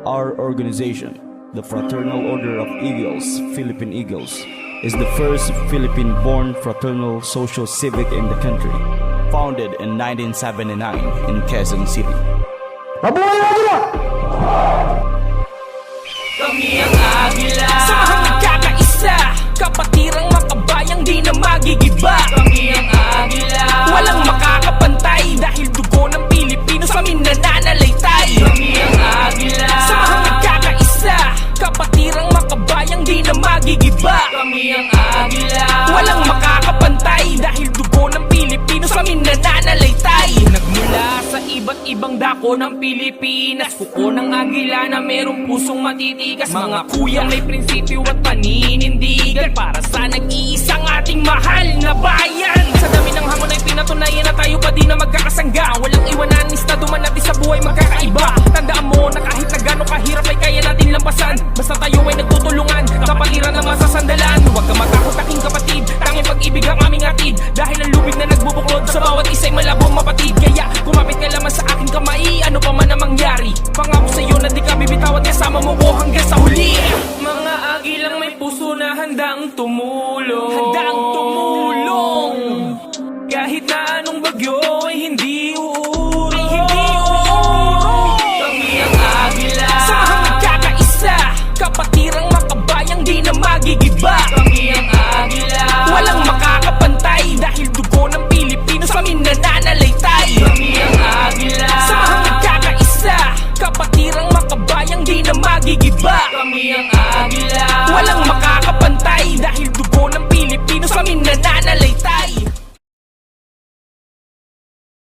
Our organization, the Fraternal Order of Eagles, Philippine Eagles, is the first Philippine-born fraternal social civic in the country, founded in 1979 in Quezon City. Mabuhay ang Agila! Kami ang Agila, samahang nagkakaisa, kapatirang makabayang di na magigiba. Kami ang Agila, walang makakapantay, dahil dugo ng Pilipino sa amin nananalaytay. Kami ang Agila, samahang nagkakaisa, kapatirang makabayang di na magigiba. Kami ang Agila, walang makakapantay, dahil dugo ng Pilipino sa amin nananalaytay. Nagmula sa iba't ibang dako ng Pilipinas, kuko ng Agila na merong pusong matitigas. Mga kuya may prinsipyo at paninindigan para sa nag-iisang ating mahal na bayan. Sa dami ng hamon ay pinatunayan na tayo pa di na magkakasangga. Walang iwanan, estado man natin sa buhay magkakaiba. Tandaan mo na kahit na gano'ng kahirap ay kaya natin lampasan, basta tayo ay nagtutulungan, kapatiran na masasandalan. Huwag ka matakot aking kapatid, tanging pag-ibig ang aming atid, dahil ang lubig na nagbubuklod sa bawat isa'y malabong mapatid. Kaya kumapit ka lamang sa aking kamay, ano pa man ang mangyari, pangako sa'yo na di ka bibitawan, kasama mo ko hanggang sa huli. Mga agilang may puso na handang tumulong, handang tumulong, kahit na anong bagyo ay hindi uurong, ay hindi uurong. Kami ang Agila, samahang nagkakaisa, kapatirang makabayang di na magigiba.